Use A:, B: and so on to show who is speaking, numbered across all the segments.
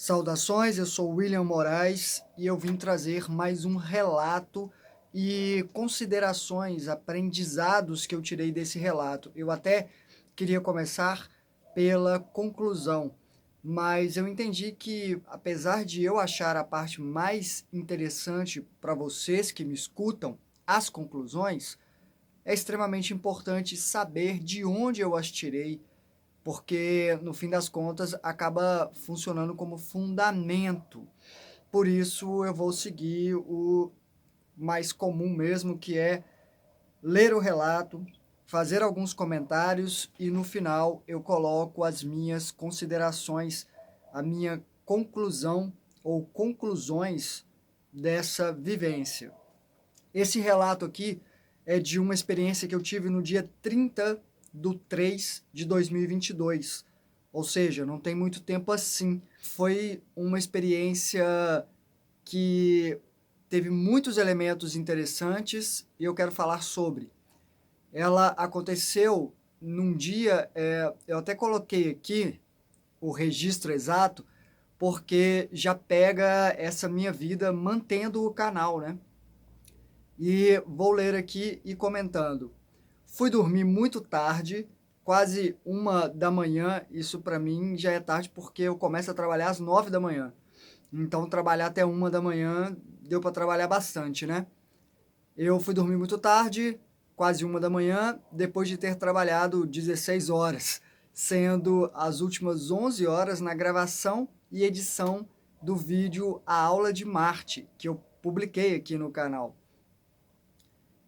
A: Saudações, eu sou William Moraes e eu vim trazer mais um relato e considerações, aprendizados que eu tirei desse relato. Eu até queria começar pela conclusão, mas eu entendi que, apesar de eu achar a parte mais interessante para vocês que me escutam, as conclusões, é extremamente importante saber de onde eu as tirei, porque no fim das contas acaba funcionando como fundamento. Por isso eu vou seguir o mais comum mesmo, que é ler o relato, fazer alguns comentários e no final eu coloco as minhas considerações, a minha conclusão ou conclusões dessa vivência. Esse relato aqui é de uma experiência que eu tive no dia 30/3/2022, ou seja, não tem muito tempo assim. Foi uma experiência que teve muitos elementos interessantes e eu quero falar sobre. Ela aconteceu num dia, eu até coloquei aqui o registro exato, porque já pega essa minha vida mantendo o canal, né? E vou ler aqui e comentando. Fui dormir muito tarde, quase 1 da manhã. Isso para mim já é tarde porque eu começo a trabalhar às 9 da manhã. Então trabalhar até 1 da manhã deu para trabalhar bastante, né? Eu fui dormir muito tarde, quase 1 da manhã, depois de ter trabalhado 16 horas, sendo as últimas 11 horas na gravação e edição do vídeo A Aula de Marte, que eu publiquei aqui no canal.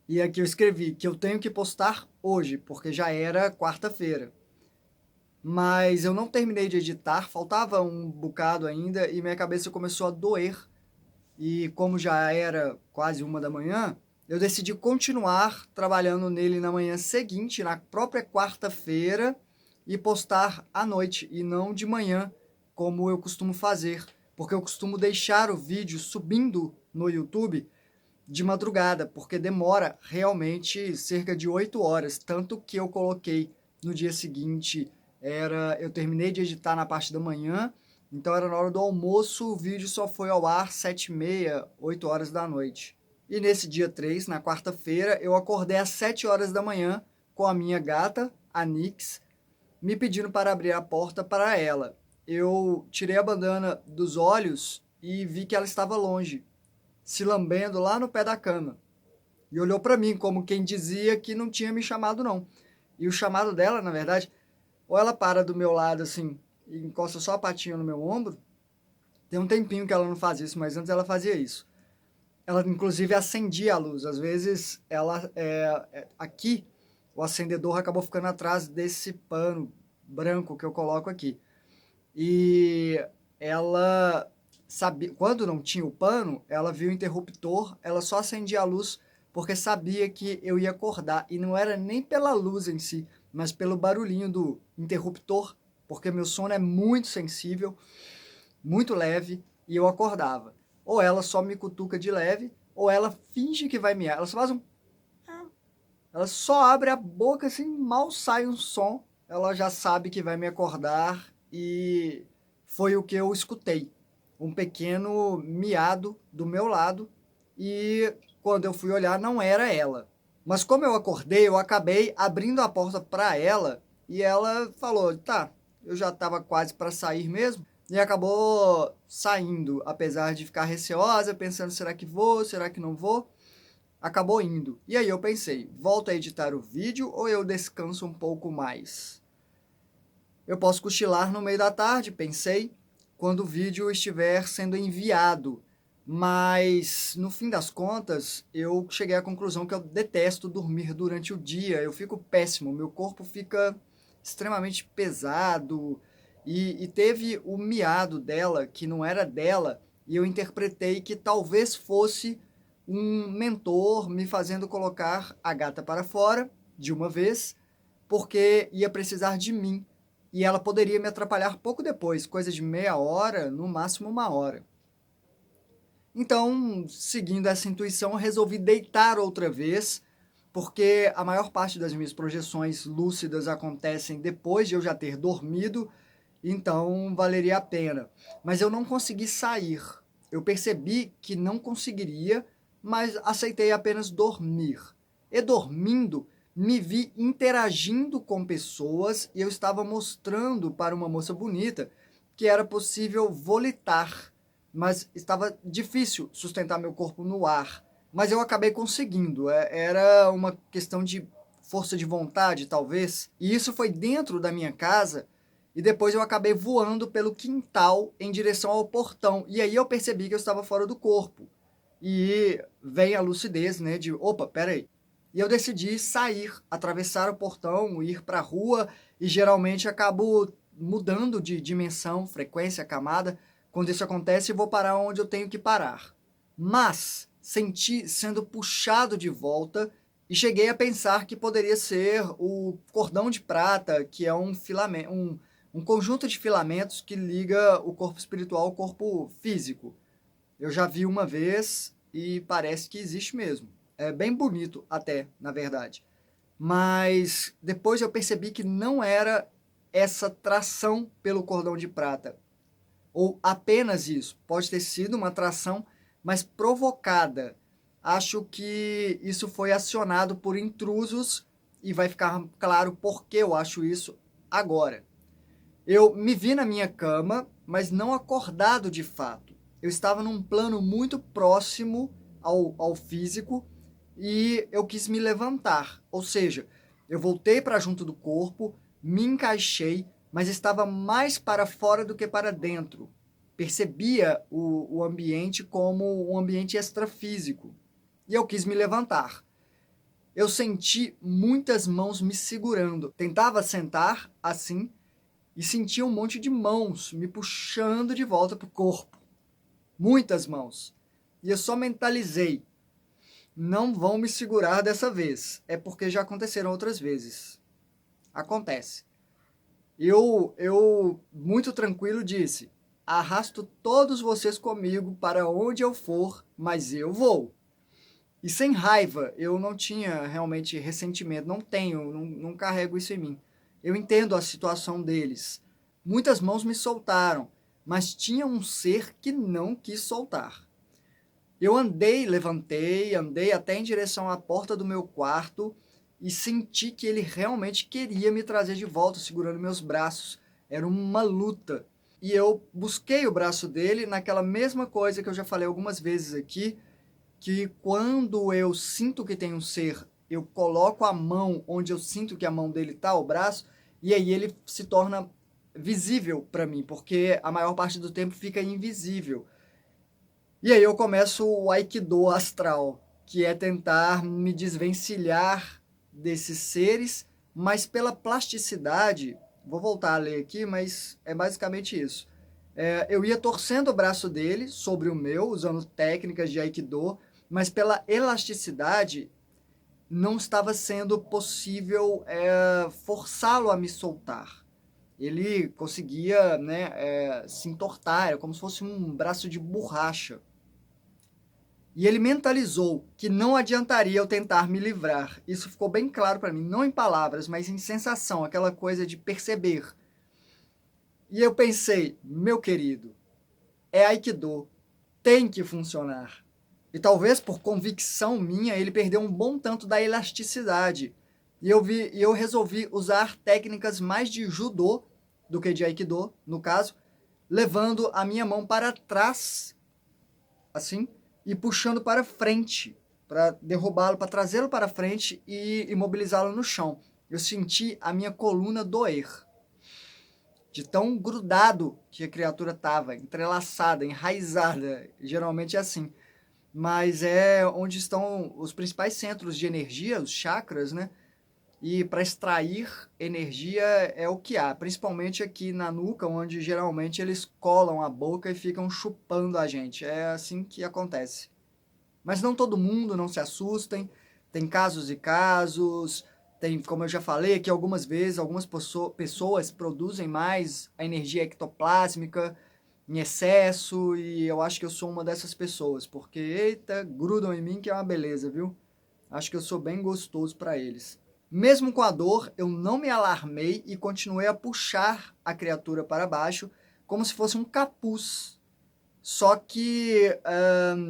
A: E aqui eu escrevi que eu tenho que postar hoje, porque já era quarta-feira. Mas eu não terminei de editar, faltava um bocado ainda e minha cabeça começou a doer. E como já era quase 1 da manhã, eu decidi continuar trabalhando nele na manhã seguinte, na própria quarta-feira, e postar à noite e não de manhã, como eu costumo fazer. Porque eu costumo deixar o vídeo subindo no YouTube de madrugada, porque demora realmente cerca de 8 horas, tanto que eu coloquei no dia seguinte, eu terminei de editar na parte da manhã, então era na hora do almoço, o vídeo só foi ao ar 7h30, 8 horas da noite. E nesse dia 3, na quarta-feira, eu acordei às 7 horas da manhã com a minha gata, a Nix, me pedindo para abrir a porta para ela. Eu tirei a bandana dos olhos e vi que ela estava longe, se lambendo lá no pé da cama. E olhou para mim como quem dizia que não tinha me chamado não. E o chamado dela, na verdade, ou ela para do meu lado assim e encosta só a patinha no meu ombro. Tem um tempinho que ela não faz isso, mas antes ela fazia isso. Ela inclusive acendia a luz. Às vezes ela aqui o acendedor acabou ficando atrás desse pano branco que eu coloco aqui. E ela sabia, quando não tinha o pano, ela viu o interruptor, ela só acendia a luz porque sabia que eu ia acordar. E não era nem pela luz em si, mas pelo barulhinho do interruptor, porque meu sono é muito sensível, muito leve, e eu acordava. Ou ela só me cutuca de leve, ou ela finge que vai miar. Ela só faz um... Ela só abre a boca assim, mal sai um som, ela já sabe que vai me acordar e foi o que eu escutei. Um pequeno miado do meu lado e quando eu fui olhar não era ela. Mas como eu acordei, eu acabei abrindo a porta para ela e ela falou, tá, eu já estava quase para sair mesmo e acabou saindo, apesar de ficar receosa, pensando, será que vou, será que não vou? Acabou indo. E aí eu pensei, volto a editar o vídeo ou eu descanso um pouco mais? Eu posso cochilar no meio da tarde, pensei, quando o vídeo estiver sendo enviado. Mas, no fim das contas, eu cheguei à conclusão que eu detesto dormir durante o dia. Eu fico péssimo, meu corpo fica extremamente pesado. E teve o miado dela, que não era dela, e eu interpretei que talvez fosse um mentor me fazendo colocar a gata para fora de uma vez, porque ia precisar de mim. E ela poderia me atrapalhar pouco depois, coisa de meia hora, no máximo 1 hora. Então, seguindo essa intuição, resolvi deitar outra vez, porque a maior parte das minhas projeções lúcidas acontecem depois de eu já ter dormido, então valeria a pena. Mas eu não consegui sair. Eu percebi que não conseguiria, mas aceitei apenas dormir. E dormindo, me vi interagindo com pessoas e eu estava mostrando para uma moça bonita que era possível volitar, mas estava difícil sustentar meu corpo no ar. Mas eu acabei conseguindo. Era uma questão de força de vontade, talvez. E isso foi dentro da minha casa. E depois eu acabei voando pelo quintal em direção ao portão. E aí eu percebi que eu estava fora do corpo. E vem a lucidez, né? De, opa, peraí. E eu decidi sair, atravessar o portão, ir para a rua. E geralmente acabo mudando de dimensão, frequência, camada. Quando isso acontece, eu vou parar onde eu tenho que parar. Mas senti sendo puxado de volta e cheguei a pensar que poderia ser o cordão de prata, que é um filamento, um conjunto de filamentos que liga o corpo espiritual ao corpo físico. Eu já vi uma vez e parece que existe mesmo. É bem bonito até, na verdade. Mas depois eu percebi que não era essa tração pelo cordão de prata, ou apenas isso. Pode ter sido uma atração, mas provocada. Acho que isso foi acionado por intrusos e vai ficar claro por que eu acho isso agora. Eu me vi na minha cama, mas não acordado de fato. Eu estava num plano muito próximo ao físico e eu quis me levantar. Ou seja, eu voltei para junto do corpo, me encaixei, mas estava mais para fora do que para dentro. Percebia o ambiente como um ambiente extrafísico. E eu quis me levantar. Eu senti muitas mãos me segurando. Tentava sentar assim e sentia um monte de mãos me puxando de volta para o corpo. Muitas mãos. E eu só mentalizei: não vão me segurar dessa vez. É porque já aconteceram outras vezes. Acontece. Eu muito tranquilo, disse: arrasto todos vocês comigo para onde eu for, mas eu vou. E sem raiva, eu não tinha realmente ressentimento, não tenho, não carrego isso em mim. Eu entendo a situação deles. Muitas mãos me soltaram, mas tinha um ser que não quis soltar. Eu andei, levantei, andei até em direção à porta do meu quarto e senti que ele realmente queria me trazer de volta, segurando meus braços. Era uma luta. E eu busquei o braço dele naquela mesma coisa que eu já falei algumas vezes aqui, que quando eu sinto que tem um ser, eu coloco a mão onde eu sinto que a mão dele está, o braço, e aí ele se torna visível para mim, porque a maior parte do tempo fica invisível. E aí eu começo o Aikido astral, que é tentar me desvencilhar desses seres, mas pela plasticidade, vou voltar a ler aqui, mas é basicamente isso. Eu ia torcendo o braço dele sobre o meu, usando técnicas de Aikido, mas pela elasticidade não estava sendo possível forçá-lo a me soltar. Ele conseguia, né, se entortar, era como se fosse um braço de borracha. E ele mentalizou que não adiantaria eu tentar me livrar. Isso ficou bem claro para mim, não em palavras, mas em sensação, aquela coisa de perceber. E eu pensei, meu querido, é Aikido, tem que funcionar. E talvez por convicção minha, ele perdeu um bom tanto da elasticidade. E eu resolvi usar técnicas mais de judô do que de Aikido, no caso, levando a minha mão para trás, assim, e puxando para frente, para derrubá-lo, para trazê-lo para frente e imobilizá-lo no chão. Eu senti a minha coluna doer, de tão grudado que a criatura estava, entrelaçada, enraizada. Geralmente é assim. Mas é onde estão os principais centros de energia, os chakras, né? E para extrair energia é o que há, principalmente aqui na nuca, onde geralmente eles colam a boca e ficam chupando a gente. É assim que acontece. Mas não todo mundo, não se assustem. Tem casos e casos. Tem, como eu já falei aqui algumas vezes, algumas pessoas produzem mais a energia ectoplásmica em excesso e eu acho que eu sou uma dessas pessoas, porque, eita, grudam em mim que é uma beleza, viu? Acho que eu sou bem gostoso para eles. Mesmo com a dor, eu não me alarmei e continuei a puxar a criatura para baixo como se fosse um capuz, só que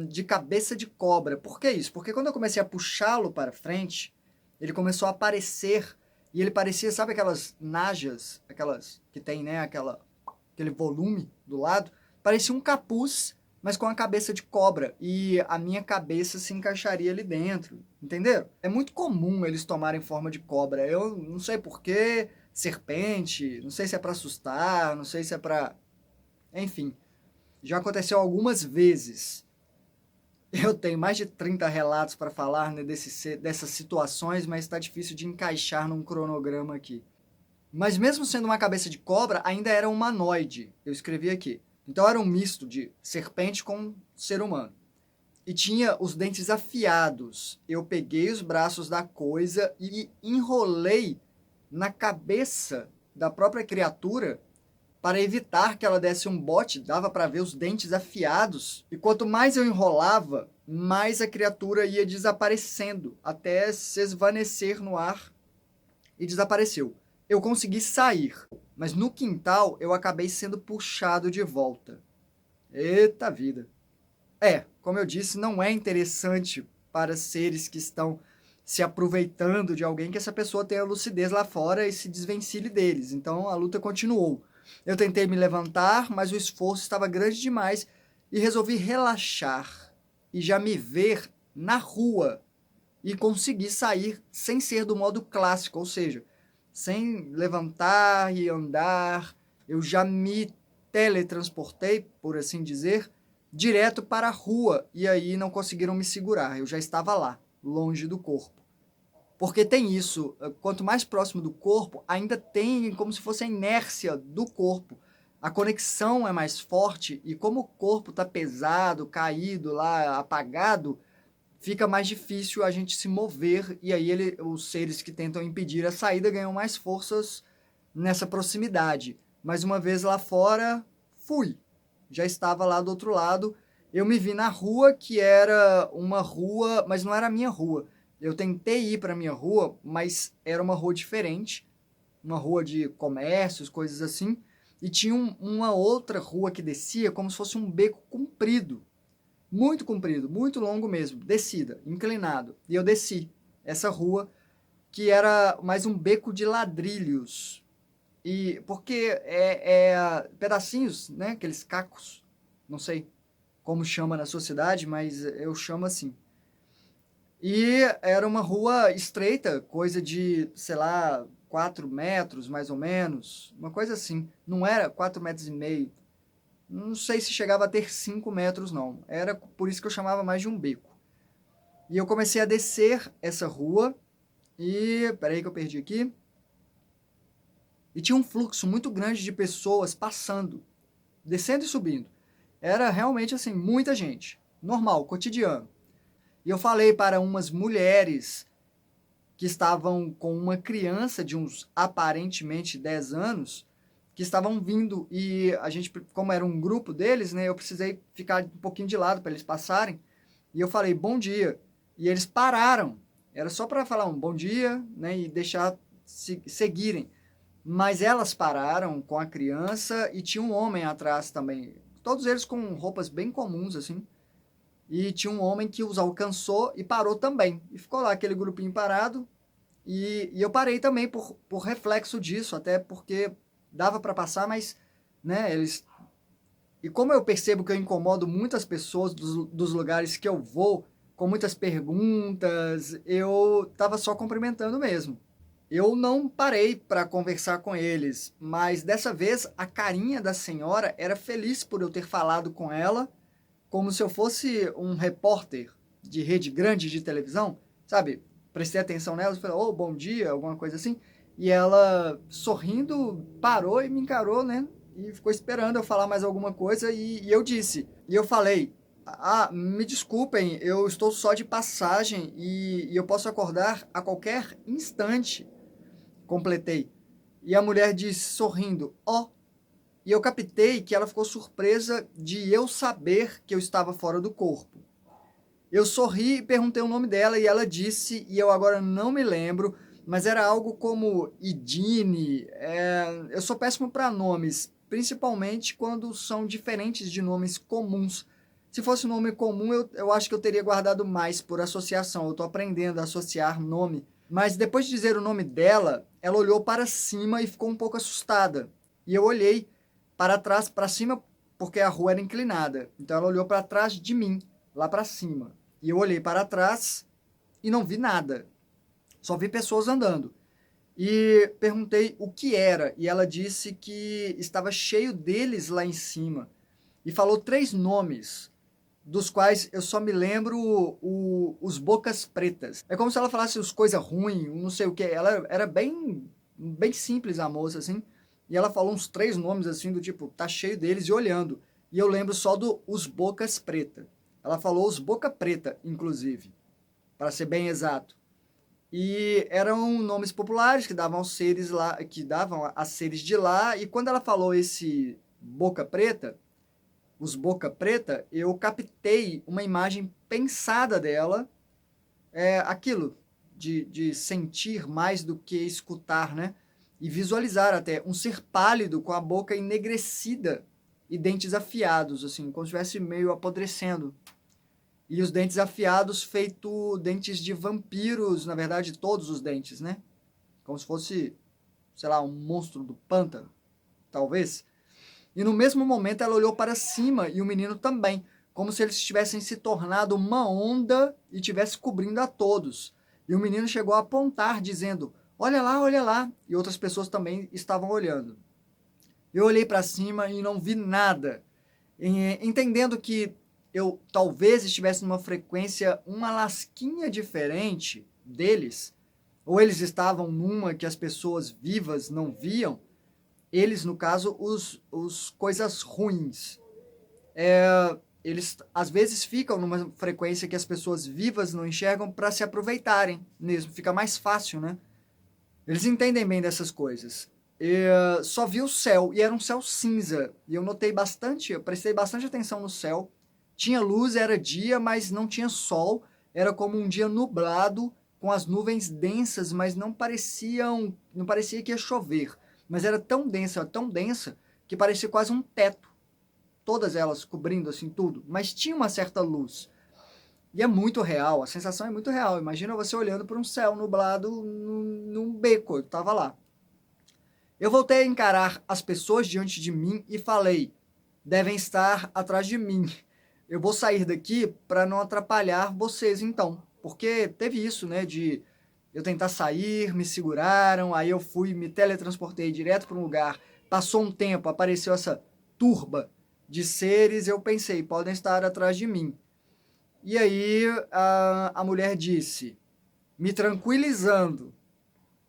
A: de cabeça de cobra. Por que isso? Porque quando eu comecei a puxá-lo para frente, ele começou a aparecer e ele parecia, sabe aquelas najas, aquelas que tem, né, aquele volume do lado? Parecia um capuz, mas com a cabeça de cobra, e a minha cabeça se encaixaria ali dentro, entenderam? É muito comum eles tomarem forma de cobra. Eu não sei porquê, serpente, não sei se é para assustar, não sei se é para... Enfim, já aconteceu algumas vezes. Eu tenho mais de 30 relatos para falar, né, dessas situações, mas está difícil de encaixar num cronograma aqui. Mas mesmo sendo uma cabeça de cobra, ainda era humanoide. Eu escrevi aqui. Então era um misto de serpente com ser humano. E tinha os dentes afiados. Eu peguei os braços da coisa e enrolei na cabeça da própria criatura para evitar que ela desse um bote. Dava para ver os dentes afiados. E quanto mais eu enrolava, mais a criatura ia desaparecendo, até se esvanecer no ar, e desapareceu. Eu consegui sair, mas no quintal eu acabei sendo puxado de volta. Eita vida! Como eu disse, não é interessante para seres que estão se aproveitando de alguém que essa pessoa tenha lucidez lá fora e se desvencilhe deles. Então a luta continuou. Eu tentei me levantar, mas o esforço estava grande demais e resolvi relaxar e já me ver na rua e conseguir sair sem ser do modo clássico, ou seja, sem levantar e andar. Eu já me teletransportei, por assim dizer, direto para a rua, e aí não conseguiram me segurar. Eu já estava lá, longe do corpo. Porque tem isso, quanto mais próximo do corpo, ainda tem como se fosse a inércia do corpo. A conexão é mais forte, e como o corpo está pesado, caído lá, apagado, fica mais difícil a gente se mover, e aí os seres que tentam impedir a saída ganham mais forças nessa proximidade. Mas uma vez lá fora, fui. Já estava lá do outro lado. Eu me vi na rua, que era uma rua, mas não era a minha rua. Eu tentei ir para a minha rua, mas era uma rua diferente, uma rua de comércios, coisas assim, e tinha uma outra rua que descia como se fosse um beco comprido, muito longo mesmo, descida, inclinado. E eu desci essa rua, que era mais um beco de ladrilhos. E porque é pedacinhos, né, aqueles cacos, não sei como chama na sua cidade, mas eu chamo assim. E era uma rua estreita, coisa de, sei lá, 4 metros, mais ou menos, uma coisa assim. Não era 4 metros e meio, não sei se chegava a ter 5 metros, não. Era por isso que eu chamava mais de um beco. E eu comecei a descer essa rua e... Peraí que eu perdi aqui. E tinha um fluxo muito grande de pessoas passando, descendo e subindo. Era realmente assim, muita gente. Normal, cotidiano. E eu falei para umas mulheres que estavam com uma criança de uns aparentemente 10 anos, que estavam vindo, e a gente, como era um grupo deles, né, eu precisei ficar um pouquinho de lado para eles passarem, e eu falei bom dia, e eles pararam. Era só para falar um bom dia, né, e deixar seguirem. Mas elas pararam com a criança e tinha um homem atrás também, todos eles com roupas bem comuns assim. E tinha um homem que os alcançou e parou também. E ficou lá aquele grupinho parado. E eu parei também por reflexo disso, até porque dava para passar, mas, né, eles... E como eu percebo que eu incomodo muitas pessoas dos lugares que eu vou, com muitas perguntas, eu estava só cumprimentando mesmo. Eu não parei para conversar com eles, mas dessa vez a carinha da senhora era feliz por eu ter falado com ela, como se eu fosse um repórter de rede grande de televisão, sabe? Prestei atenção nela e falei, oh, bom dia, alguma coisa assim. E ela, sorrindo, parou e me encarou, né? E ficou esperando eu falar mais alguma coisa e eu disse. E eu falei, me desculpem, eu estou só de passagem e eu posso acordar a qualquer instante. Completei. E a mulher disse, sorrindo, ó. Oh. E eu captei que ela ficou surpresa de eu saber que eu estava fora do corpo. Eu sorri e perguntei o nome dela e ela disse, e eu agora não me lembro, mas era algo como Idine. Eu sou péssimo para nomes, principalmente quando são diferentes de nomes comuns. Se fosse um nome comum, eu acho que eu teria guardado mais por associação. Eu estou aprendendo a associar nome. Mas depois de dizer o nome dela, ela olhou para cima e ficou um pouco assustada. E eu olhei para trás, para cima, porque a rua era inclinada. Então ela olhou para trás de mim, lá para cima. E eu olhei para trás e não vi nada. Só vi pessoas andando. E perguntei o que era, e ela disse que estava cheio deles lá em cima. E falou 3 nomes, dos quais eu só me lembro os Bocas Pretas. É como se ela falasse os coisa ruim, não sei o que. Ela era bem simples a moça, assim. E ela falou uns 3 nomes, assim, do tipo, tá cheio deles e olhando. E eu lembro só os Bocas Preta. Ela falou os Boca Preta, inclusive, para ser bem exato. E eram nomes populares que davam aos seres lá, que davam a seres de lá. E quando ela falou esse Boca Preta, os Boca Preta, eu captei uma imagem pensada dela, aquilo de sentir mais do que escutar, né? E visualizar até um ser pálido com a boca enegrecida e dentes afiados, assim, como se estivesse meio apodrecendo. E os dentes afiados feito dentes de vampiros, na verdade, todos os dentes, né? Como se fosse, sei lá, um monstro do pântano, talvez. E no mesmo momento ela olhou para cima e o menino também, como se eles tivessem se tornado uma onda e tivesse cobrindo a todos. E o menino chegou a apontar, dizendo, olha lá, olha lá. E outras pessoas também estavam olhando. Eu olhei para cima e não vi nada, entendendo que eu talvez estivesse numa frequência, uma lasquinha diferente deles, ou eles estavam numa que as pessoas vivas não viam, eles, no caso, os coisas ruins. Eles às vezes ficam numa frequência que as pessoas vivas não enxergam para se aproveitarem mesmo, fica mais fácil, né? Eles entendem bem dessas coisas. Só vi o céu, e era um céu cinza. E eu prestei bastante atenção no céu. Tinha luz, era dia, mas não tinha sol. Era como um dia nublado, com as nuvens densas, mas não parecia que ia chover. Mas era tão densa, que parecia quase um teto. Todas elas cobrindo assim tudo. Mas tinha uma certa luz. E é muito real, a sensação é muito real. Imagina você olhando para um céu nublado num beco, eu estava lá. Eu voltei a encarar as pessoas diante de mim e falei, devem estar atrás de mim. Eu vou sair daqui para não atrapalhar vocês então. Porque teve isso, né, de eu tentar sair, me seguraram, aí eu fui, me teletransportei direto para um lugar, passou um tempo, apareceu essa turba de seres, eu pensei, podem estar atrás de mim. E aí a mulher disse, me tranquilizando,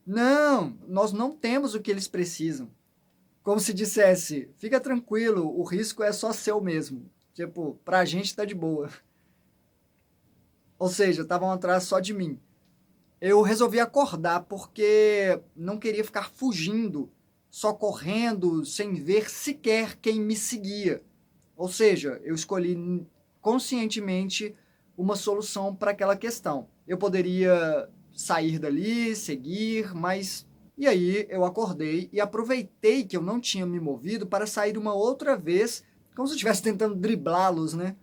A: não, nós não temos o que eles precisam. Como se dissesse, fica tranquilo, o risco é só seu mesmo. Tipo, pra gente tá de boa. Ou seja, estavam atrás só de mim. Eu resolvi acordar porque não queria ficar fugindo, só correndo, sem ver sequer quem me seguia. Ou seja, eu escolhi conscientemente uma solução para aquela questão. Eu poderia sair dali, seguir, mas. E aí eu acordei e aproveitei que eu não tinha me movido para sair uma outra vez, como se eu estivesse tentando driblá-los, né?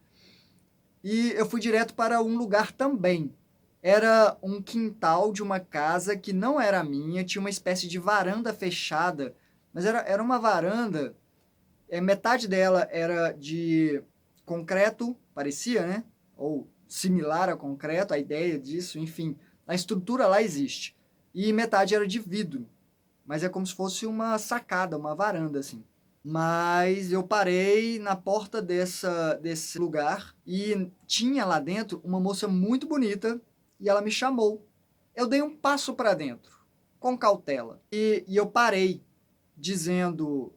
A: E eu fui direto para um lugar também. Era um quintal de uma casa que não era minha, tinha uma espécie de varanda fechada, mas era uma varanda, metade dela era de concreto, parecia, né? Ou similar a concreto, a ideia disso, enfim, a estrutura lá existe. E metade era de vidro, mas é como se fosse uma sacada, uma varanda, assim. Mas eu parei na porta desse lugar e tinha lá dentro uma moça muito bonita e ela me chamou. Eu dei um passo para dentro, com cautela. E eu parei, dizendo,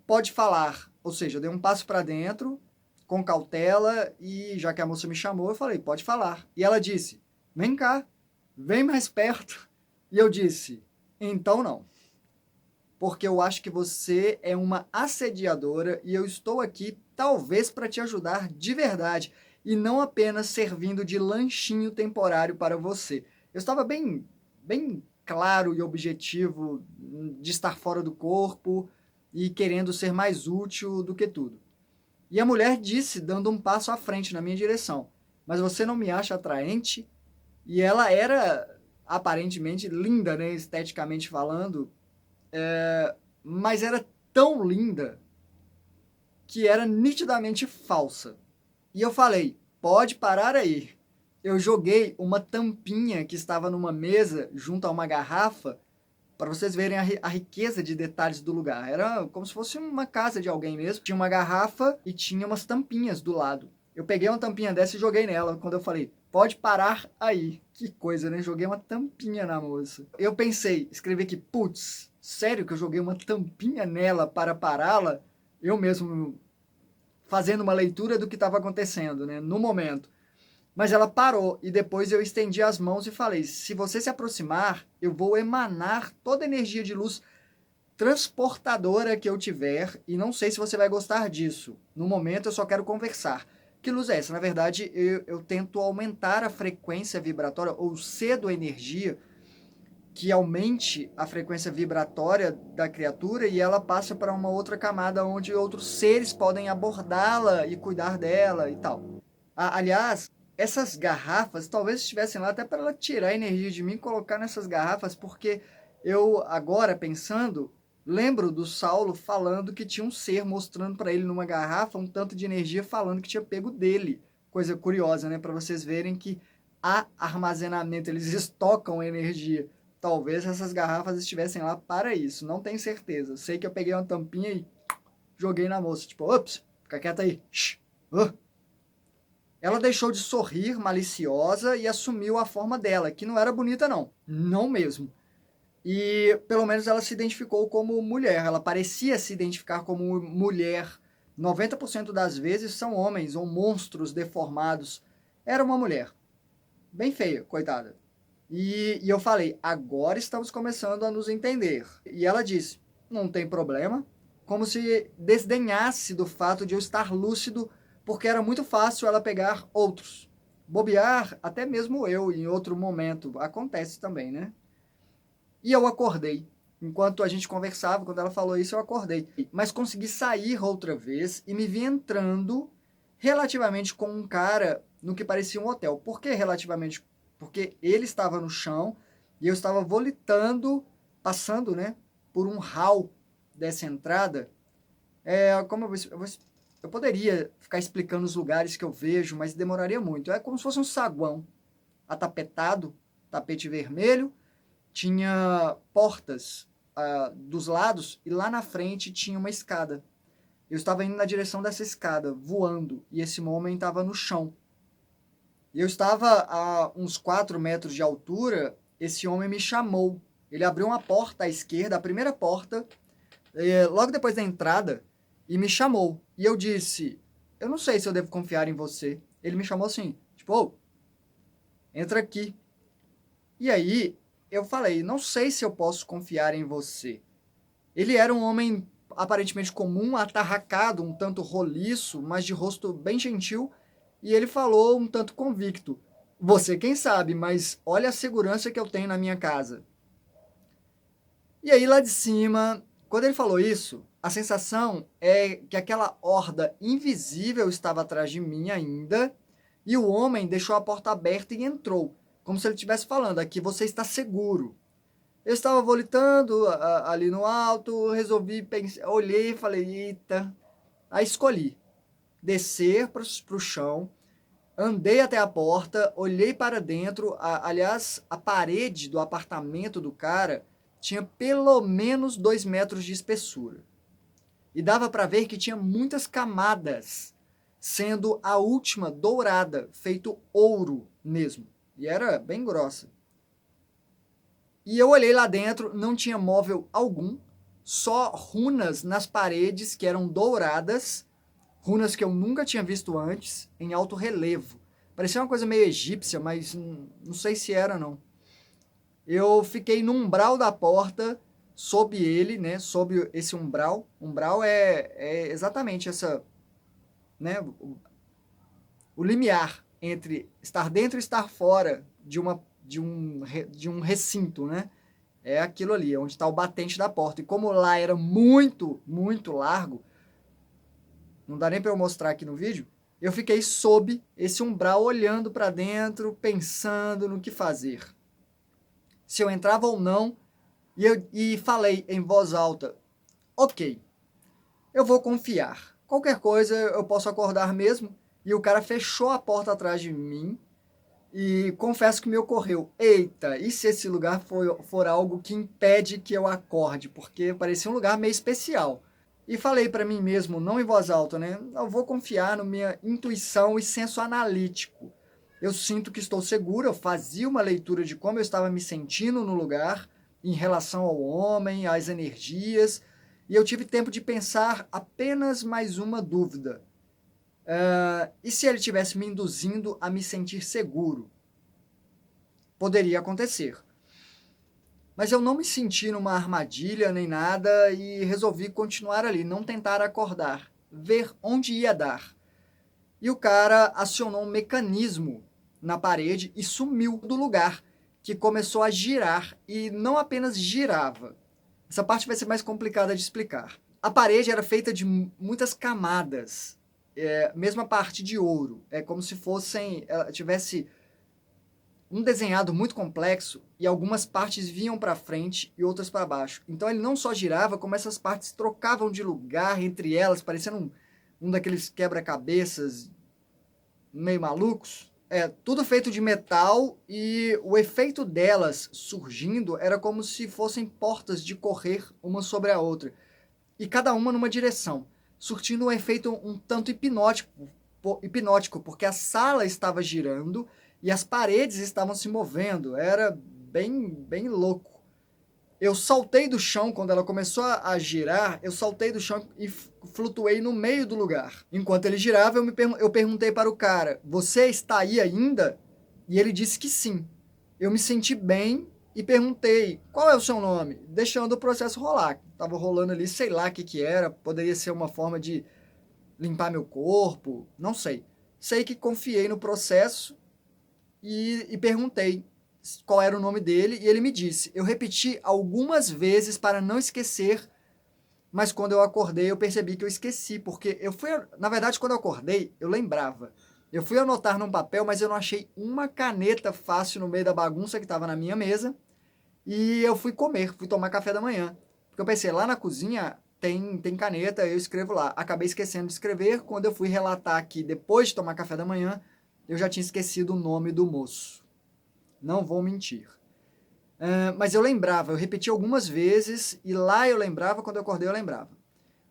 A: pode falar. Ou seja, eu dei um passo para dentro, com cautela, e já que a moça me chamou, eu falei, pode falar. E ela disse, vem cá, vem mais perto. E eu disse, então não. Porque eu acho que você é uma assediadora e eu estou aqui talvez para te ajudar de verdade e não apenas servindo de lanchinho temporário para você. Eu estava bem claro e objetivo de estar fora do corpo e querendo ser mais útil do que tudo. E a mulher disse, dando um passo à frente na minha direção: mas você não me acha atraente? E ela era aparentemente linda, né, esteticamente falando, mas era tão linda que era nitidamente falsa. E eu falei: pode parar aí. Eu joguei uma tampinha que estava numa mesa junto a uma garrafa para vocês verem a riqueza de detalhes do lugar. Era como se fosse uma casa de alguém mesmo. Tinha uma garrafa e tinha umas tampinhas do lado. Eu peguei uma tampinha dessa e joguei nela quando eu falei: pode parar aí. Que coisa, né? Joguei uma tampinha na moça. Eu pensei, escrevi aqui: putz, sério que eu joguei uma tampinha nela para pará-la? Eu mesmo fazendo uma leitura do que estava acontecendo, né? No momento. Mas ela parou e depois eu estendi as mãos e falei: se você se aproximar, eu vou emanar toda a energia de luz transportadora que eu tiver e não sei se você vai gostar disso. No momento eu só quero conversar. Que luz é essa? Na verdade, eu tento aumentar a frequência vibratória ou cedo a energia que aumente a frequência vibratória da criatura e ela passa para uma outra camada onde outros seres podem abordá-la e cuidar dela e tal. Aliás, essas garrafas talvez estivessem lá até para ela tirar a energia de mim e colocar nessas garrafas, porque eu agora pensando, lembro do Saulo falando que tinha um ser mostrando para ele numa garrafa um tanto de energia falando que tinha pego dele. Coisa curiosa, né? Para vocês verem que há armazenamento, eles estocam energia. Talvez essas garrafas estivessem lá para isso, não tenho certeza. Sei que eu peguei uma tampinha e joguei na moça, tipo, ops, fica quieta aí. Shhh. Ela deixou de sorrir maliciosa e assumiu a forma dela, que não era bonita não, não mesmo. E pelo menos ela se identificou como mulher, ela parecia se identificar como mulher. 90% das vezes são homens ou monstros deformados. Era uma mulher, bem feia, coitada. E eu falei: agora estamos começando a nos entender. E ela disse: não tem problema, como se desdenhasse do fato de eu estar lúcido, porque era muito fácil ela pegar outros. Bobear, até mesmo eu, em outro momento. Acontece também, né? E eu acordei. Enquanto a gente conversava, quando ela falou isso, eu acordei. Mas consegui sair outra vez e me vi entrando relativamente com um cara no que parecia um hotel. Por que relativamente? Porque ele estava no chão e eu estava volitando, passando, né, por um hall dessa entrada. Como eu poderia ficar explicando os lugares que eu vejo, mas demoraria muito. É como se fosse um saguão atapetado, tapete vermelho, tinha portas dos lados e lá na frente tinha uma escada. Eu estava indo na direção dessa escada, voando, e esse homem estava no chão. Eu estava a uns 4 metros de altura, esse homem me chamou. Ele abriu uma porta à esquerda, a primeira porta, logo depois da entrada, e me chamou. E eu disse: eu não sei se eu devo confiar em você. Ele me chamou assim, tipo, oh, entra aqui. E aí eu falei: não sei se eu posso confiar em você. Ele era um homem aparentemente comum, atarracado, um tanto roliço, mas de rosto bem gentil, e ele falou um tanto convicto: você quem sabe, mas olha a segurança que eu tenho na minha casa. E aí lá de cima, quando ele falou isso, a sensação é que aquela horda invisível estava atrás de mim ainda, e o homem deixou a porta aberta e entrou, como se ele estivesse falando: aqui você está seguro. Eu estava volitando ali no alto, resolvi, olhei e falei: eita. Aí escolhi descer para o chão, andei até a porta, olhei para dentro. Aliás, a parede do apartamento do cara tinha pelo menos 2 metros de espessura. E dava para ver que tinha muitas camadas, sendo a última dourada, feito ouro mesmo. E era bem grossa. E eu olhei lá dentro, não tinha móvel algum, só runas nas paredes que eram douradas, runas que eu nunca tinha visto antes, em alto relevo. Parecia uma coisa meio egípcia, mas não sei se era não. Eu fiquei no umbral da porta, sob ele, né, sob esse umbral. Umbral é exatamente essa, né, o limiar entre estar dentro e estar fora de um recinto, né? É aquilo ali, onde está o batente da porta. E como lá era muito, muito largo, não dá nem para eu mostrar aqui no vídeo, eu fiquei sob esse umbral olhando para dentro, pensando no que fazer. Se eu entrava ou não, e falei em voz alta, ok, eu vou confiar. Qualquer coisa eu posso acordar mesmo. E o cara fechou a porta atrás de mim. E confesso que me ocorreu, eita, e se esse lugar for algo que impede que eu acorde? Porque parecia um lugar meio especial. E falei para mim mesmo, não em voz alta, né? Eu vou confiar na minha intuição e senso analítico. Eu sinto que estou seguro, eu fazia uma leitura de como eu estava me sentindo no lugar, em relação ao homem, às energias, e eu tive tempo de pensar apenas mais uma dúvida. E se ele estivesse me induzindo a me sentir seguro? Poderia acontecer. Mas eu não me senti numa armadilha nem nada e resolvi continuar ali, não tentar acordar, ver onde ia dar. E o cara acionou um mecanismo na parede e sumiu do lugar, que começou a girar e não apenas girava. Essa parte vai ser mais complicada de explicar. A parede era feita de muitas camadas, mesma parte de ouro. É como se ela tivesse um desenhado muito complexo e algumas partes vinham para frente e outras para baixo. Então ele não só girava, como essas partes trocavam de lugar entre elas, parecendo um daqueles quebra-cabeças meio malucos. Tudo feito de metal e o efeito delas surgindo era como se fossem portas de correr uma sobre a outra. E cada uma numa direção, surtindo um efeito um tanto hipnótico, porque a sala estava girando e as paredes estavam se movendo. Era bem, bem louco. Eu saltei do chão quando ela começou a girar. Eu saltei do chão e flutuei no meio do lugar. Enquanto ele girava, eu perguntei para o cara: "Você está aí ainda?" E ele disse que sim. Eu me senti bem e perguntei: "Qual é o seu nome?" Deixando o processo rolar. Tava rolando ali, sei lá o que que era. Poderia ser uma forma de limpar meu corpo, não sei. Sei que confiei no processo e perguntei qual era o nome dele e ele me disse. Eu repeti algumas vezes para não esquecer, mas quando eu acordei eu percebi que eu esqueci, porque na verdade, quando eu acordei, eu lembrava. Eu fui anotar num papel, mas eu não achei uma caneta fácil no meio da bagunça que estava na minha mesa e eu fui tomar café da manhã. Porque eu pensei, lá na cozinha tem caneta, eu escrevo lá. Acabei esquecendo de escrever, quando eu fui relatar aqui, depois de tomar café da manhã, eu já tinha esquecido o nome do moço. Não vou mentir. Mas eu lembrava, eu repeti algumas vezes, e lá eu lembrava, quando eu acordei eu lembrava.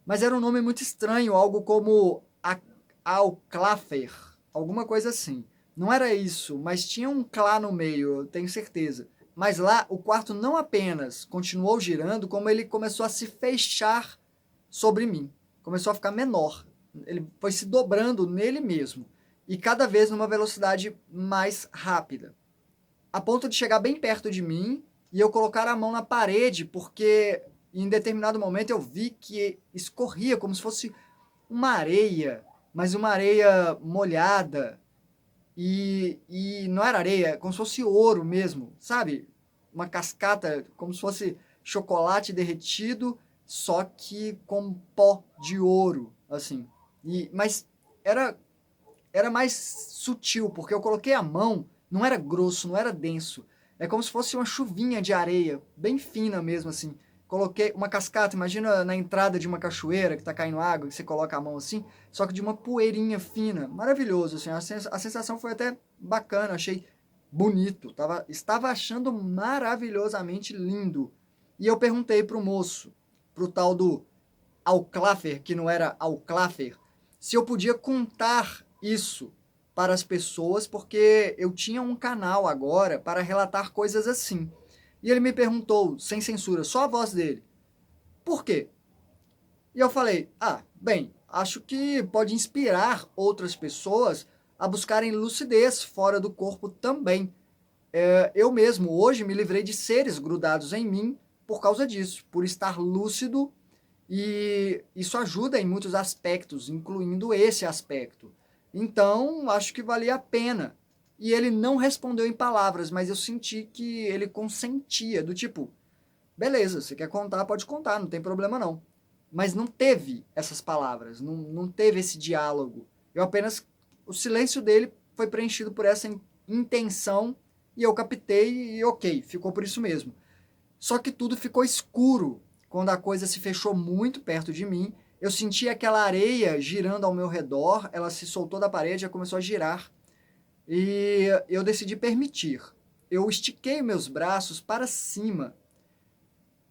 A: Mas era um nome muito estranho, algo como Alclafer, alguma coisa assim. Não era isso, mas tinha um clá no meio, eu tenho certeza. Mas lá o quarto não apenas continuou girando, como ele começou a se fechar sobre mim. Começou a ficar menor. Ele foi se dobrando nele mesmo. E cada vez numa velocidade mais rápida. A ponto de chegar bem perto de mim e eu colocar a mão na parede, porque em determinado momento eu vi que escorria como se fosse uma areia, mas uma areia molhada. E não era areia, como se fosse ouro mesmo, sabe? Uma cascata, como se fosse chocolate derretido, só que com pó de ouro, assim. Mas era mais sutil, porque eu coloquei a mão, não era grosso, não era denso. É como se fosse uma chuvinha de areia, bem fina mesmo, assim. Coloquei uma cascata, imagina na entrada de uma cachoeira que tá caindo água, que você coloca a mão assim, só que de uma poeirinha fina. Maravilhoso, assim. A sensação foi até bacana, achei bonito. Estava achando maravilhosamente lindo. E eu perguntei pro moço, pro tal do Alclafer, que não era Alclafer, se eu podia contar isso para as pessoas, porque eu tinha um canal agora para relatar coisas assim. E ele me perguntou, sem censura, só a voz dele, por quê? E eu falei, bem, acho que pode inspirar outras pessoas a buscarem lucidez fora do corpo também. Eu mesmo hoje me livrei de seres grudados em mim por causa disso, por estar lúcido, e isso ajuda em muitos aspectos, incluindo esse aspecto. Então, acho que valia a pena. E ele não respondeu em palavras, mas eu senti que ele consentia, do tipo, Beleza, você quer contar, pode contar, não tem problema não. Mas não teve essas palavras, não teve esse diálogo. Eu apenas, o silêncio dele foi preenchido por essa intenção e eu captei e ok, ficou por isso mesmo. Só que tudo ficou escuro quando a coisa se fechou muito perto de mim. Eu senti aquela areia girando ao meu redor, ela se soltou da parede e começou a girar. E eu decidi permitir. Eu estiquei meus braços para cima,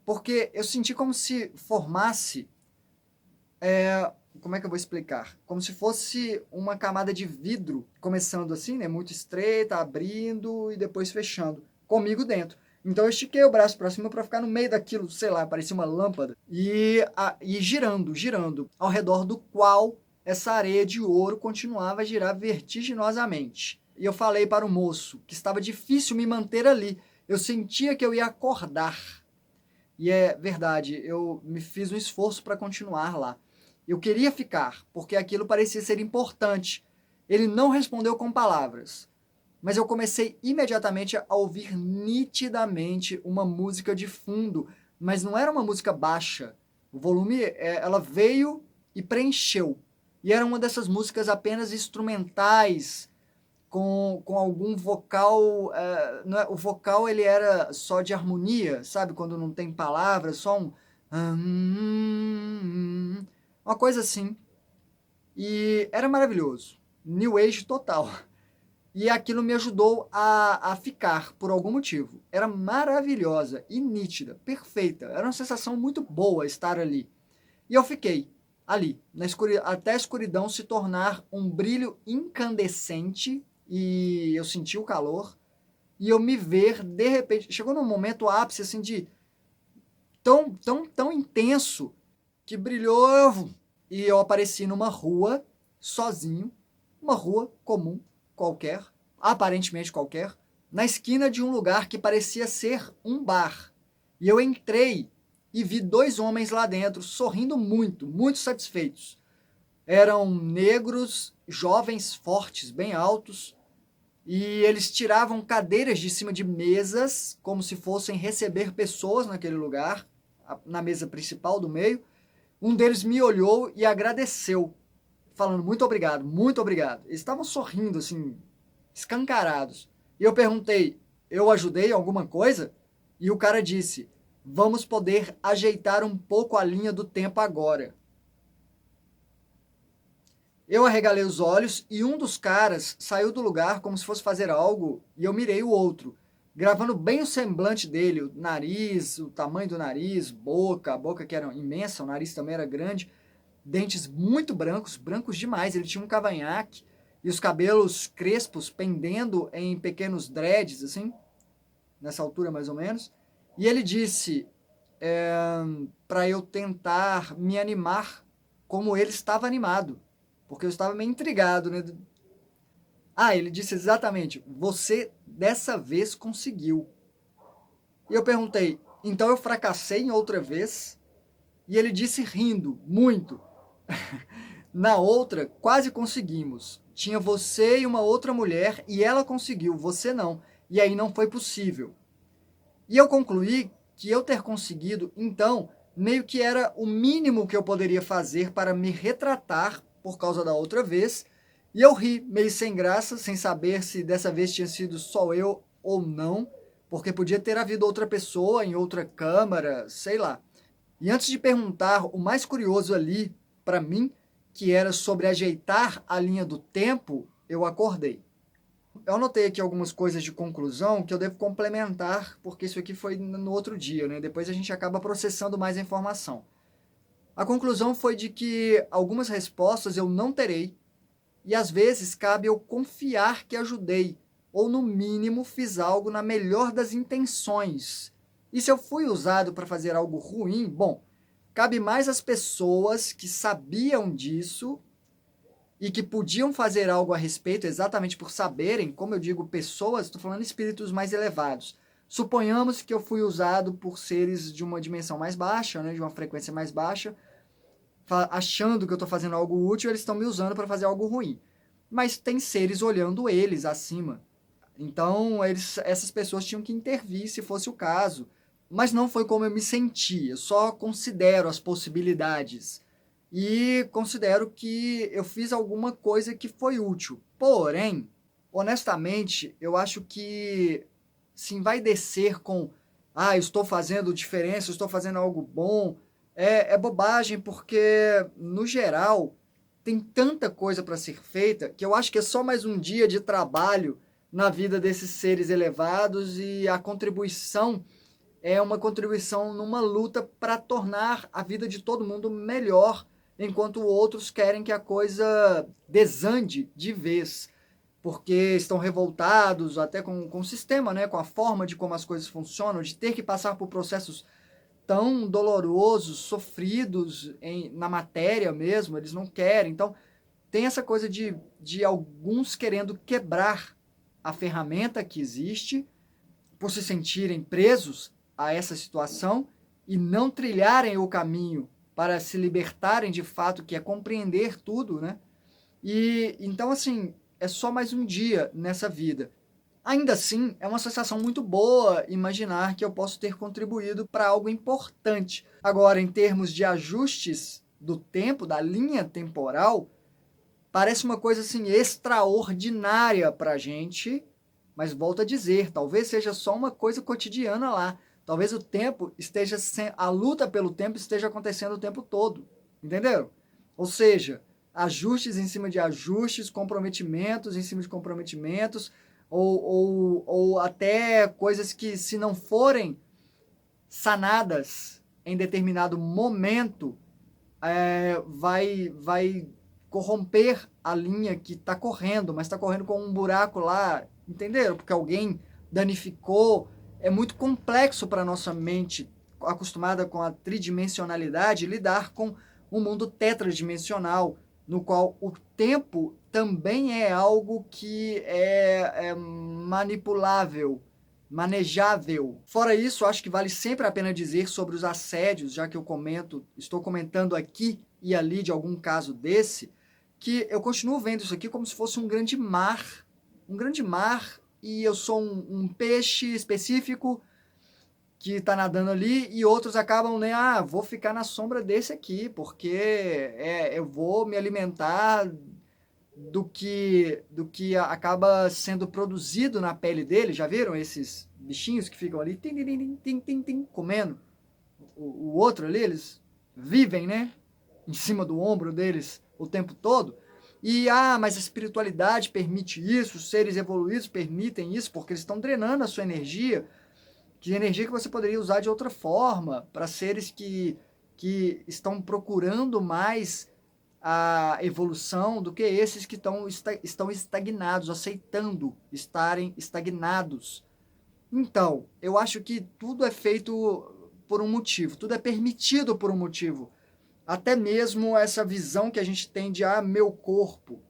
A: porque eu senti como se formasse, como é que eu vou explicar? Como se fosse uma camada de vidro, começando assim, né, muito estreita, abrindo e depois fechando, comigo dentro. Então eu estiquei o braço para cima para ficar no meio daquilo, sei lá, parecia uma lâmpada, e girando, girando, ao redor do qual essa areia de ouro continuava a girar vertiginosamente. E eu falei para o moço que estava difícil me manter ali. Eu sentia que eu ia acordar. E é verdade, eu me fiz um esforço para continuar lá. Eu queria ficar, porque aquilo parecia ser importante. Ele não respondeu com palavras, mas eu comecei imediatamente a ouvir nitidamente uma música de fundo, mas não era uma música baixa. O volume, ela veio e preencheu. E era uma dessas músicas apenas instrumentais, com algum vocal, não é, o vocal ele era só de harmonia, sabe? Quando não tem palavras, só uma coisa assim. E era maravilhoso. New Age total. E aquilo me ajudou a ficar, por algum motivo. Era maravilhosa e nítida, perfeita. Era uma sensação muito boa estar ali. E eu fiquei ali, até a escuridão se tornar um brilho incandescente, e eu senti o calor, e eu me ver, de repente, chegou num momento ápice, assim, de tão intenso, que brilhou, e eu apareci numa rua, sozinho, uma rua comum, qualquer, aparentemente qualquer, na esquina de um lugar que parecia ser um bar. E eu entrei e vi dois homens lá dentro, sorrindo muito, muito satisfeitos. Eram negros, jovens, fortes, bem altos, e eles tiravam cadeiras de cima de mesas, como se fossem receber pessoas naquele lugar, na mesa principal do meio. Um deles me olhou e agradeceu, falando muito obrigado, muito obrigado. Eles estavam sorrindo, assim, escancarados. E eu perguntei, eu ajudei em alguma coisa? E o cara disse, vamos poder ajeitar um pouco a linha do tempo agora. Eu arregalei os olhos e um dos caras saiu do lugar como se fosse fazer algo e eu mirei o outro, gravando bem o semblante dele, o nariz, o tamanho do nariz, boca, a boca que era imensa, o nariz também era grande, dentes muito brancos, brancos demais, ele tinha um cavanhaque e os cabelos crespos pendendo em pequenos dreads, assim, nessa altura mais ou menos. E ele disse para eu tentar me animar como ele estava animado, porque eu estava meio intrigado, né? Ah, ele disse exatamente, você dessa vez conseguiu. E eu perguntei, então eu fracassei em outra vez? E ele disse rindo, muito. Na outra, quase conseguimos. Tinha você e uma outra mulher e ela conseguiu, você não. E aí não foi possível. E eu concluí que eu ter conseguido, então, meio que era o mínimo que eu poderia fazer para me retratar por causa da outra vez. E eu ri, meio sem graça, sem saber se dessa vez tinha sido só eu ou não, porque podia ter havido outra pessoa em outra câmara, sei lá. E antes de perguntar, o mais curioso ali, para mim, que era sobre ajeitar a linha do tempo, eu acordei. Eu anotei aqui algumas coisas de conclusão que eu devo complementar, porque isso aqui foi no outro dia, né? Depois a gente acaba processando mais a informação. A conclusão foi de que algumas respostas eu não terei, e às vezes cabe eu confiar que ajudei, ou no mínimo fiz algo na melhor das intenções. E se eu fui usado para fazer algo ruim, bom, cabe mais às pessoas que sabiam disso e que podiam fazer algo a respeito exatamente por saberem, como eu digo, pessoas, estou falando espíritos mais elevados. Suponhamos que eu fui usado por seres de uma dimensão mais baixa, né, de uma frequência mais baixa, achando que eu estou fazendo algo útil, eles estão me usando para fazer algo ruim. Mas tem seres olhando eles acima. Então, essas pessoas tinham que intervir se fosse o caso. mas não foi como eu me senti. Eu só considero as possibilidades e considero que eu fiz alguma coisa que foi útil. Porém, honestamente, eu acho que sim, vai descer com estou fazendo diferença, estou fazendo algo bom, é bobagem, porque, no geral, tem tanta coisa para ser feita que eu acho que é só mais um dia de trabalho na vida desses seres elevados e a contribuição é uma contribuição numa luta para tornar a vida de todo mundo melhor, enquanto outros querem que a coisa desande de vez, porque estão revoltados até com o sistema, né? Com a forma de como as coisas funcionam, de ter que passar por processos tão dolorosos, sofridos na matéria mesmo, eles não querem. Então, tem essa coisa de alguns querendo quebrar a ferramenta que existe por se sentirem presos a essa situação e não trilharem o caminho para se libertarem de fato, que é compreender tudo, né? E então, assim, é só mais um dia nessa vida. Ainda assim, é uma sensação muito boa imaginar que eu posso ter contribuído para algo importante. Agora, em termos de ajustes do tempo, da linha temporal, parece uma coisa assim extraordinária para a gente, mas volto a dizer, talvez seja só uma coisa cotidiana lá. Talvez o tempo esteja a luta pelo tempo esteja acontecendo o tempo todo, entendeu? Ou seja, ajustes em cima de ajustes, comprometimentos em cima de comprometimentos, ou até coisas que, se não forem sanadas em determinado momento, vai corromper a linha que está correndo, mas está correndo com um buraco lá, entenderam? Porque alguém danificou. É muito complexo para a nossa mente, acostumada com a tridimensionalidade, lidar com um mundo tetradimensional, no qual o tempo também é algo que é manipulável, manejável. Fora isso, acho que vale sempre a pena dizer sobre os assédios, já que estou comentando aqui e ali de algum caso desse, que eu continuo vendo isso aqui como se fosse um grande mar, e eu sou um peixe específico que está nadando ali, e outros acabam, né, vou ficar na sombra desse aqui, porque eu vou me alimentar do que acaba sendo produzido na pele dele. Já viram esses bichinhos que ficam ali comendo o outro ali? Eles vivem, né, em cima do ombro deles o tempo todo. E, mas a espiritualidade permite isso, os seres evoluídos permitem isso, porque eles estão drenando a sua energia, que energia que você poderia usar de outra forma, para seres que estão procurando mais a evolução do que esses que estão estagnados, aceitando estarem estagnados. Então, eu acho que tudo é feito por um motivo, tudo é permitido por um motivo. Até mesmo essa visão que a gente tem de, meu corpo.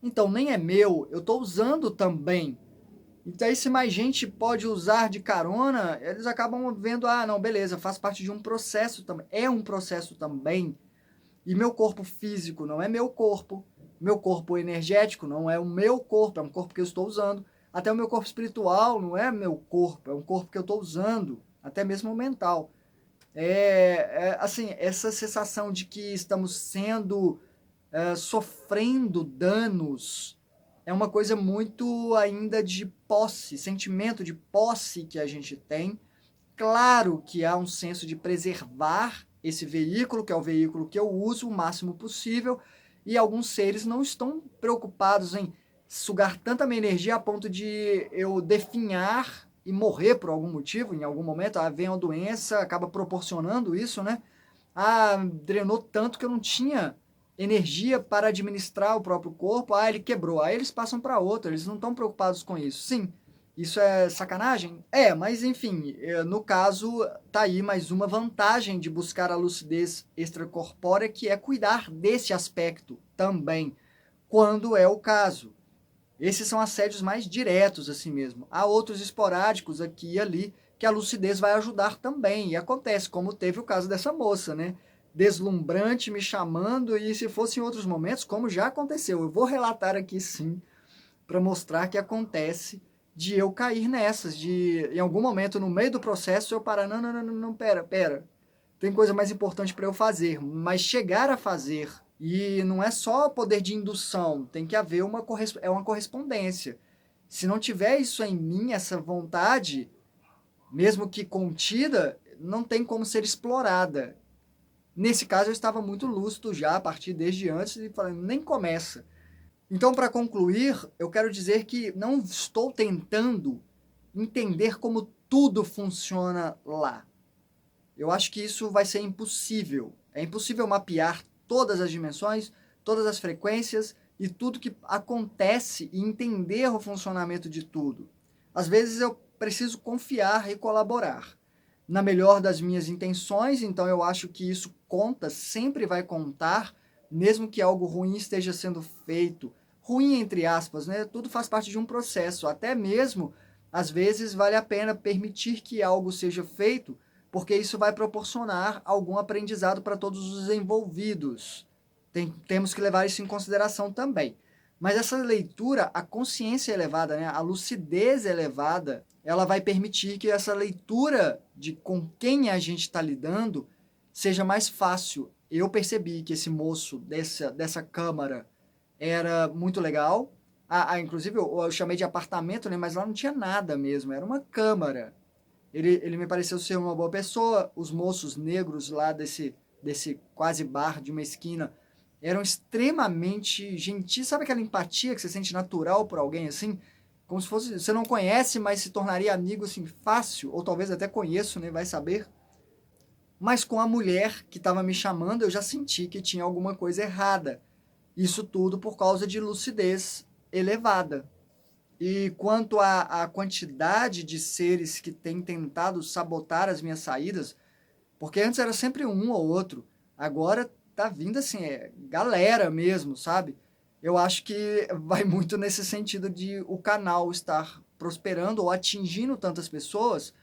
A: Então, nem é meu, eu estou usando também. Então, aí, se mais gente pode usar de carona, eles acabam vendo, não, beleza, faz parte de um processo também. É um processo também. E meu corpo físico não é meu corpo. Meu corpo energético não é o meu corpo, é um corpo que eu estou usando. Até o meu corpo espiritual não é meu corpo, é um corpo que eu estou usando, até mesmo o mental. Assim, essa sensação de que estamos sofrendo danos é uma coisa muito ainda de posse, sentimento de posse que a gente tem. Claro que há um senso de preservar esse veículo, que é o veículo que eu uso o máximo possível, e alguns seres não estão preocupados em sugar tanta minha energia a ponto de eu definhar e morrer por algum motivo, em algum momento, vem uma doença, acaba proporcionando isso, né? Drenou tanto que eu não tinha energia para administrar o próprio corpo, ele quebrou, aí eles passam para outro, eles não estão preocupados com isso. Sim, isso é sacanagem? Mas enfim, no caso, tá aí mais uma vantagem de buscar a lucidez extracorpórea, que é cuidar desse aspecto também, quando é o caso. Esses são assédios mais diretos, assim mesmo. Há outros esporádicos aqui e ali, que a lucidez vai ajudar também. E acontece, como teve o caso dessa moça, né? Deslumbrante, me chamando, e se fosse em outros momentos, como já aconteceu. Eu vou relatar aqui sim, para mostrar que acontece de eu cair nessas, de em algum momento no meio do processo eu parar, não, pera, tem coisa mais importante para eu fazer, mas chegar a fazer, e não é só poder de indução, tem que haver uma correspondência. Se não tiver isso em mim, essa vontade, mesmo que contida, não tem como ser explorada. Nesse caso eu estava muito lúcido já, a partir desde antes, e falando, nem começa. Então, para concluir, eu quero dizer que não estou tentando entender como tudo funciona lá. Eu acho que isso vai ser impossível. É impossível mapear todas as dimensões, todas as frequências e tudo que acontece e entender o funcionamento de tudo. Às vezes eu preciso confiar e colaborar. Na melhor das minhas intenções, então eu acho que isso conta, sempre vai contar, mesmo que algo ruim esteja sendo feito. Ruim entre aspas, né? Tudo faz parte de um processo. Até mesmo, às vezes, vale a pena permitir que algo seja feito, porque isso vai proporcionar algum aprendizado para todos os envolvidos. Temos que levar isso em consideração também. Mas essa leitura, a consciência elevada, né, a lucidez elevada, ela vai permitir que essa leitura de com quem a gente está lidando seja mais fácil. Eu percebi que esse moço dessa câmara era muito legal. Inclusive, eu chamei de apartamento, né, mas lá não tinha nada mesmo, era uma câmara. Ele me pareceu ser uma boa pessoa. Os moços negros lá desse quase bar de uma esquina eram extremamente gentis. Sabe aquela empatia que você sente natural por alguém assim? Como se fosse, você não conhece, mas se tornaria amigo assim fácil, ou talvez até conheço, né? Vai saber. Mas com a mulher que estava me chamando, eu já senti que tinha alguma coisa errada. Isso tudo por causa de lucidez elevada. E quanto à quantidade de seres que têm tentado sabotar as minhas saídas, porque antes era sempre um ou outro, agora tá vindo assim, galera mesmo, sabe? Eu acho que vai muito nesse sentido de o canal estar prosperando ou atingindo tantas pessoas,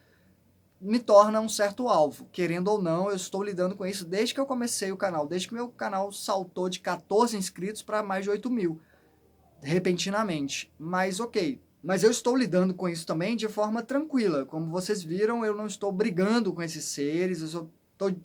A: me torna um certo alvo. Querendo ou não, eu estou lidando com isso desde que eu comecei o canal, desde que meu canal saltou de 14 inscritos para mais de 8.000 repentinamente. Mas ok. Mas eu estou lidando com isso também de forma tranquila. Como vocês viram, eu não estou brigando com esses seres,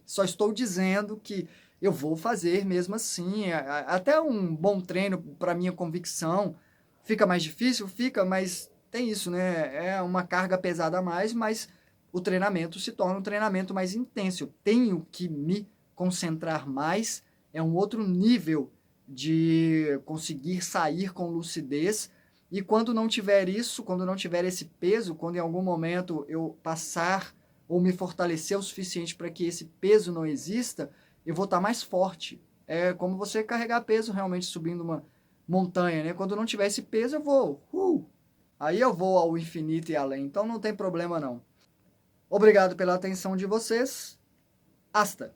A: só estou dizendo que eu vou fazer mesmo assim. Até um bom treino para minha convicção. Fica mais difícil? Fica, mas tem isso, né? É uma carga pesada a mais, mas o treinamento se torna um treinamento mais intenso. Eu tenho que me concentrar mais, é um outro nível de conseguir sair com lucidez. E quando não tiver isso, quando não tiver esse peso, quando em algum momento eu passar ou me fortalecer o suficiente para que esse peso não exista, eu vou estar mais forte. É como você carregar peso realmente subindo uma montanha, né? Quando não tiver esse peso, eu vou. Aí eu vou ao infinito e além. Então não tem problema não. Obrigado pela atenção de vocês. Hasta!